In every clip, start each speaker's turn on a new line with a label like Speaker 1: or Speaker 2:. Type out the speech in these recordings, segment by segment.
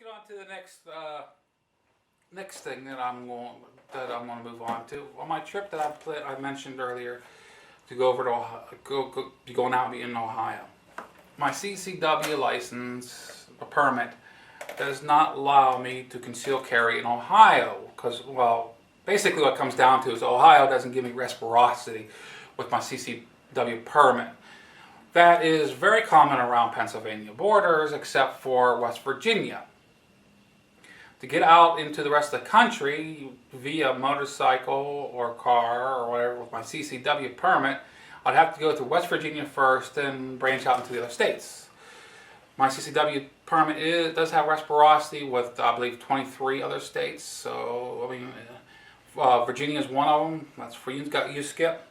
Speaker 1: get on to the next thing that I'm going to move on to. On my trip that I mentioned earlier to go over to be going out in Ohio, my CCW license, a permit, does not allow me to conceal carry in Ohio because, well, basically what it comes down to is Ohio doesn't give me reciprocity with my CCW permit. That is very common around Pennsylvania borders, except for West Virginia. To get out into the rest of the country via motorcycle or car or whatever with my CCW permit, I'd have to go to West Virginia first and branch out into the other states. My CCW permit does have reciprocity with, I believe, 23 other states. So, I mean, Virginia is one of them. That's for you, Skip.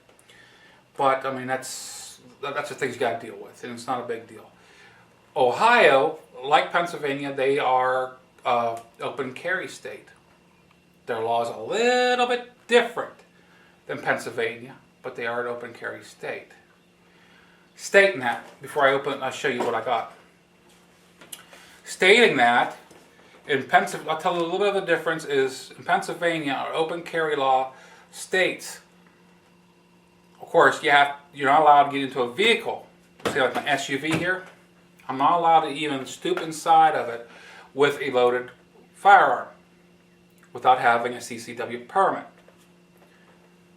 Speaker 1: But, I mean, that's the things you got to deal with, and it's not a big deal. Ohio, like Pennsylvania, they are open carry state. Their law is a little bit different than Pennsylvania, but they are an open carry state. Stating that, before I open, I'll show you what I got. Stating that, in Pennsylvania, I'll tell you a little bit of the difference is in Pennsylvania, our open carry law states, of course, you're not allowed to get into a vehicle. See, like my SUV here, I'm not allowed to even stoop inside of it with a loaded firearm without having a CCW permit.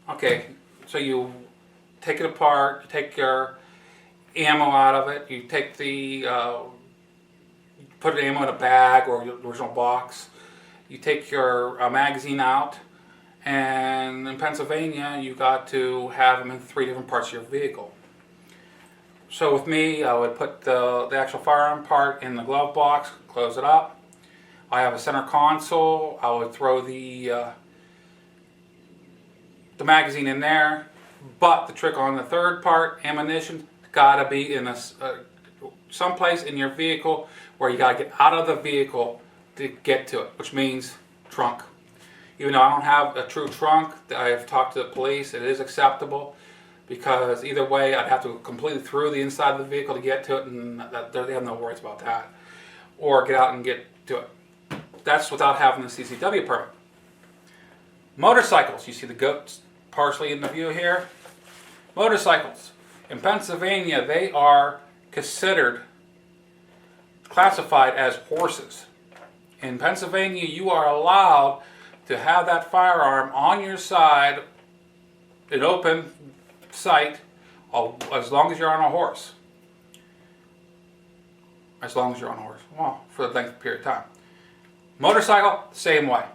Speaker 1: Okay, so you take it apart, you take your ammo out of it, you take the put the ammo in a bag or your original box, you take your magazine out, and in Pennsylvania you got to have them in 3 different parts of your vehicle. So with me, I would put the actual firearm part in the glove box, close it up. I have a center console. I would throw the magazine in there, but the trick on the third part, ammunition, got to be in someplace in your vehicle where you got to get out of the vehicle to get to it, which means trunk. Even though I don't have a true trunk, I've talked to the police, it is acceptable. Because either way, I'd have to go completely through the inside of the vehicle to get to it, and they have no worries about that. Or get out and get to it. That's without having the CCW permit. Motorcycles, you see the goats partially in the view here. Motorcycles. In Pennsylvania, they are classified as horses. In Pennsylvania, you are allowed to have that firearm on your side in open sight as long as you're on a horse. As long as you're on a horse. Well, for the length of period of time. Motorcycle, same way.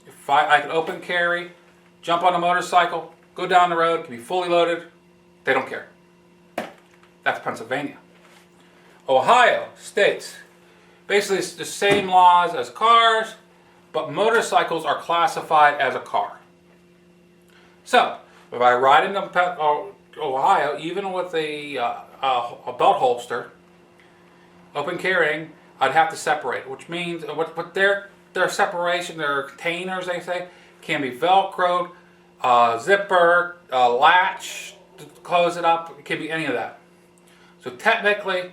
Speaker 1: If I can open carry, jump on a motorcycle, go down the road, can be fully loaded, they don't care. That's Pennsylvania. Ohio states, basically it's the same laws as cars, but motorcycles are classified as a car. So, if I ride into Ohio, even with a belt holster, open carrying, I'd have to separate, which means what their separation, their containers, they say, can be Velcroed, zipper, latch to close it up. It can be any of that. So technically,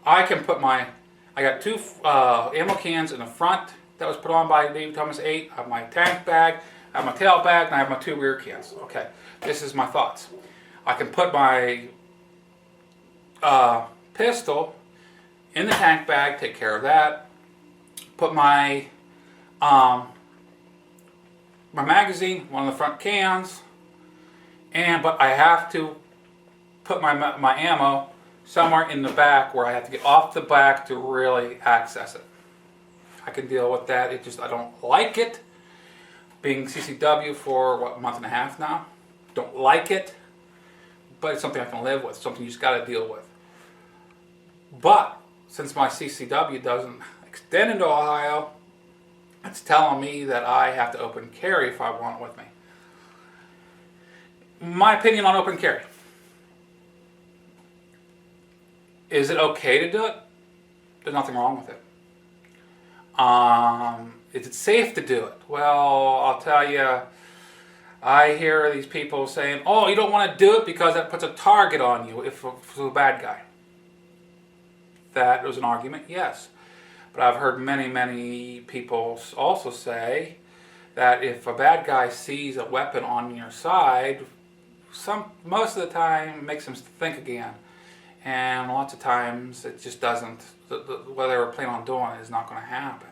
Speaker 1: I can put I got 2 ammo cans in the front that was put on by David Thomas 8. I have my tank bag, I have my tail bag, and I have my 2 rear cans. Okay, this is my thoughts. I can put my pistol in the tank bag, take care of that. Put my my magazine, one of the front cans, but I have to put my ammo somewhere in the back where I have to get off the back to really access it. I can deal with that. I don't like it. Being CCW for a month and a half now. Don't like it, but it's something I can live with. Something you just got to deal with. But since my CCW doesn't extend into Ohio, it's telling me that I have to open carry if I want it with me. My opinion on open carry. Is it okay to do it? There's nothing wrong with it. Is it safe to do it? Well, I'll tell you, I hear these people saying, oh, you don't want to do it because that puts a target on you if it's a bad guy. That was an argument, yes. But I've heard many people also say that if a bad guy sees a weapon on your side, most of the time it makes him think again. And lots of times it just doesn't. What they were planning on doing is not going to happen.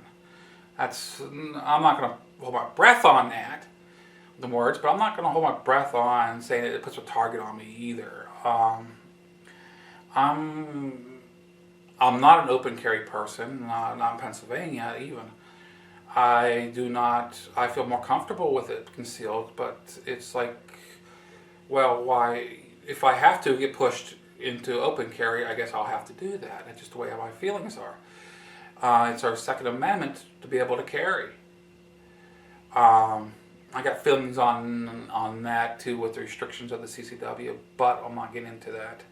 Speaker 1: I'm not going to hold my breath on that, the words, but I'm not going to hold my breath on saying that it puts a target on me either. I'm not an open carry person, not in Pennsylvania even. I feel more comfortable with it concealed, but it's like, well, why, if I have to get pushed into open carry, I guess I'll have to do that. That's just the way my feelings are. It's our Second Amendment to be able to carry. I got feelings on that too with the restrictions of the CCW, but I'm not getting into that.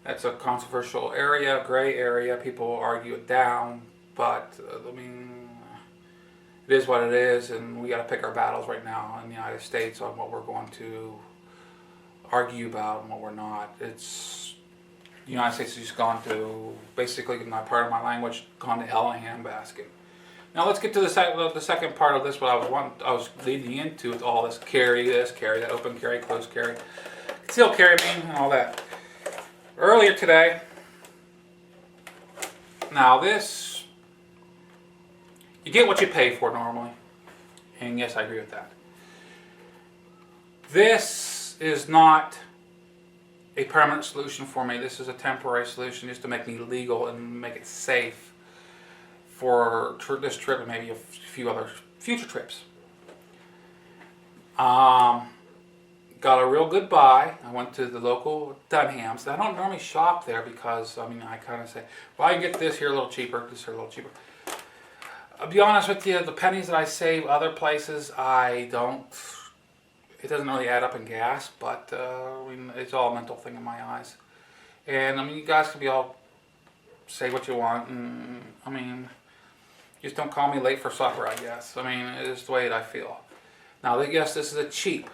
Speaker 1: That's a controversial area, gray area. People argue it down, but I mean, it is what it is, and we got to pick our battles right now in the United States on what we're going to argue about and what we're not. The United States has just gone to, basically, not part of my language, gone to hell in a handbasket. Now let's get to the second part of this. What I was leading into with all this carry that, open carry, closed carry, concealed carry, and all that. Earlier today, now this, you get what you pay for normally, and yes, I agree with that. This is not a permanent solution for me. This is a temporary solution just to make me legal and make it safe for this trip and maybe a few other future trips. Got a real good buy. I went to the local Dunhams. I don't normally shop there because, I kind of say, well, I can get this here a little cheaper, this here a little cheaper. I'll be honest with you, the pennies that I save other places, it doesn't really add up in gas, but it's all a mental thing in my eyes. And you guys can say what you want, and just don't call me late for supper, I guess. It's the way that I feel. Now, yes, this is a cheap.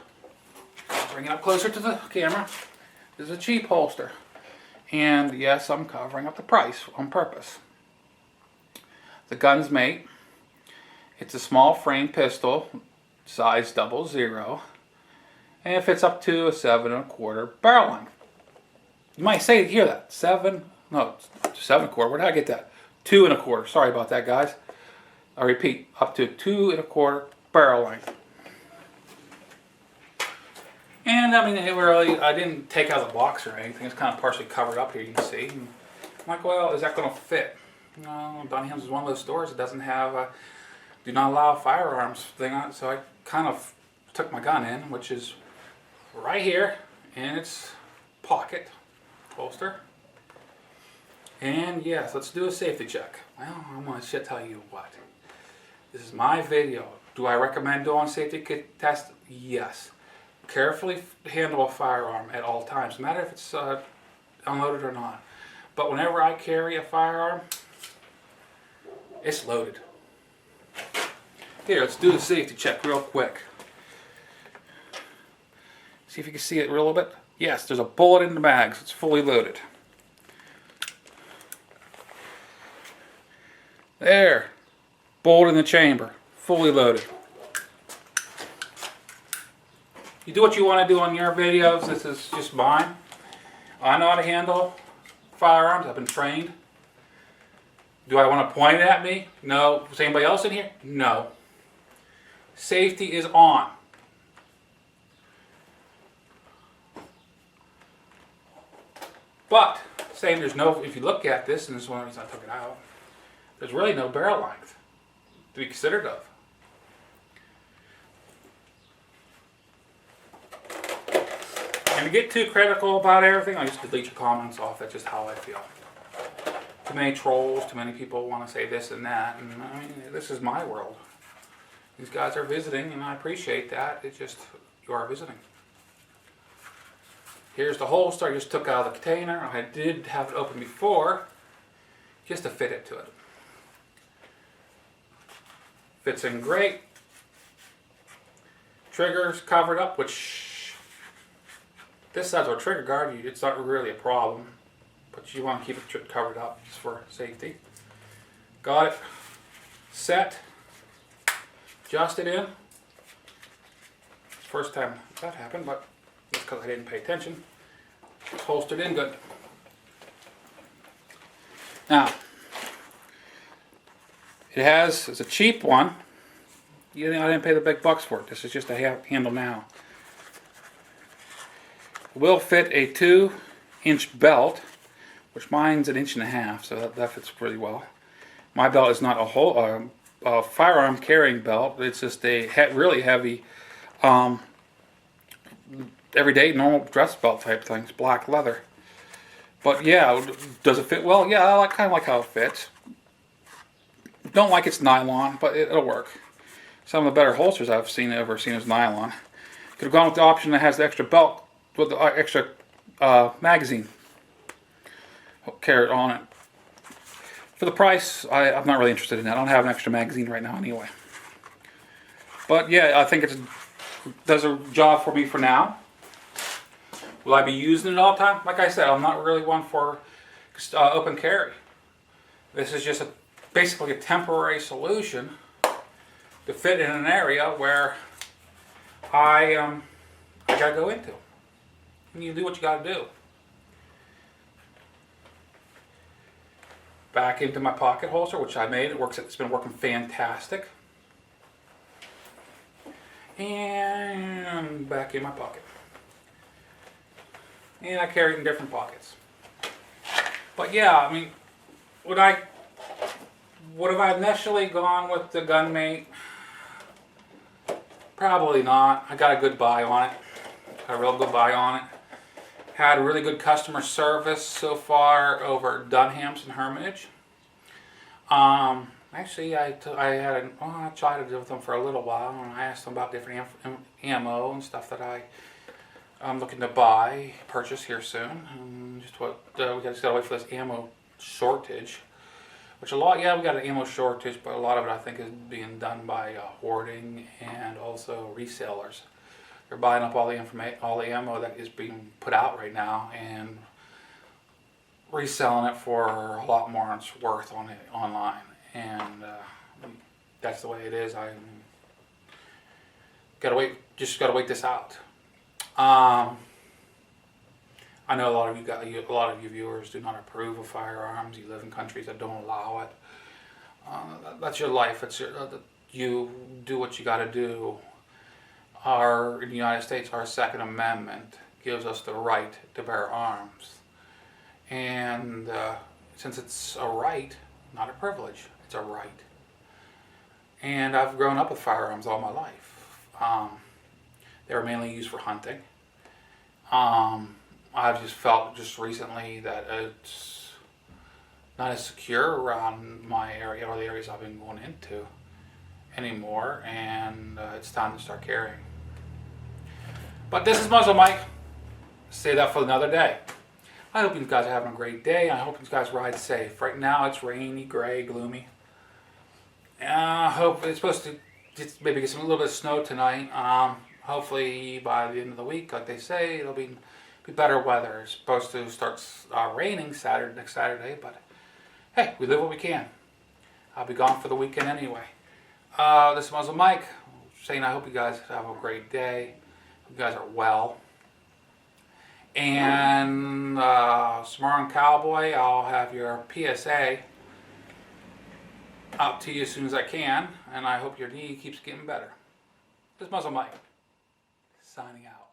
Speaker 1: Bring it up closer to the camera. This is a cheap holster. And yes, I'm covering up the price on purpose. The GunMate. It's a small frame pistol, size 00, and it fits up to a 7 1/4 barrel length. You might hear that, 7 1/4. Where did I get that? 2 1/4. Sorry about that, guys. I repeat, up to 2 1/4 barrel length. And I didn't take out the box or anything. It's kind of partially covered up here, you can see. And I'm like, well, is that going to fit? No, Dunham's is one of those stores that doesn't have a do not allow firearms thing on it. So I kind of took my gun in, which is right here in its pocket holster. And yes, let's do a safety check. Well, I'm going to tell you what. This is my video. Do I recommend doing a safety test? Yes. Carefully handle a firearm at all times, no matter if it's unloaded or not. But whenever I carry a firearm, it's loaded. Here, let's do the safety check real quick. See if you can see it a little bit. Yes, there's a bullet in the bag, so it's fully loaded. There. Bullet in the chamber, fully loaded. You do what you want to do on your videos. This is just mine. I know how to handle firearms. I've been trained. Do I want to point it at me? No. Is anybody else in here? No. Safety is on. But saying if you look at this, and this is one reason I took it out, there's really no barrel length to be considered of. And to get too critical about everything, I just delete your comments off. That's just how I feel. Too many trolls, too many people want to say this and that. And this is my world. These guys are visiting, and I appreciate that. It's just, you are visiting. Here's the holster I just took out of the container. I did have it open before, just to fit it to it. Fits in great. Triggers covered up, which this side's our trigger guard. It's not really a problem, but you want to keep it covered up just for safety. got it set, adjusted in. First time that happened, but that's because I didn't pay attention. It's holstered in good. Now, it's a cheap one. I didn't pay the big bucks for it. This is just a handle now. It will fit a 2-inch belt, which mine's 1.5 inches, so that fits pretty well. My belt is not a firearm carrying belt. It's just a really heavy, everyday normal dress belt type thing. It's black leather. But yeah, does it fit well? Yeah, I kind of like how it fits. Don't like it's nylon, but it'll work. Some of the better holsters I've ever seen is nylon. Could have gone with the option that has the extra belt with the extra magazine carried on it. For the price, I'm not really interested in that. I don't have an extra magazine right now anyway. But yeah, I think it does a job for me for now. Will I be using it all the time? Like I said, I'm not really one for open carry. This is just basically a temporary solution to fit in an area where I gotta go into. And you do what you gotta do. Back into my pocket holster, which I made. It's been working fantastic. And back in my pocket. And I carry it in different pockets. But yeah, I mean, would have I initially gone with the GunMate? Probably not. I got a good buy on it. Got a real good buy on it. Had really good customer service so far over at Dunham's and Hermitage. Actually, I chatted with them for a little while, and I asked them about different ammo and stuff that I'm looking to purchase here soon. And just what we just gotta wait for this ammo shortage. Which we got an ammo shortage, but a lot of it I think is being done by hoarding and also resellers. They're buying up all the ammo that is being put out right now and reselling it for a lot more than it's worth online. And that's the way it is. I gotta wait this out. I know a lot of you viewers do not approve of firearms. You live in countries that don't allow it. That's your life. You do what you got to do. In the United States, our Second Amendment gives us the right to bear arms, and since it's a right, not a privilege, it's a right. And I've grown up with firearms all my life. They were mainly used for hunting. I've just felt recently that it's not as secure around my area or the areas I've been going into anymore, and it's time to start carrying. But this is MuzzleMike. Say that for another day. I hope you guys are having a great day. I hope you guys ride safe. Right now it's rainy, gray, gloomy. I hope it's supposed to maybe get a little bit of snow tonight. Hopefully by the end of the week, like they say, it'll be better weather. It's supposed to start raining next Saturday, but hey, we live what we can. I'll be gone for the weekend anyway. This is MuzzleMike saying I hope you guys have a great day. You guys are well. And Smart Cowboy, I'll have your PSA out to you as soon as I can, and I hope your knee keeps getting better. This is MuzzleMike signing out.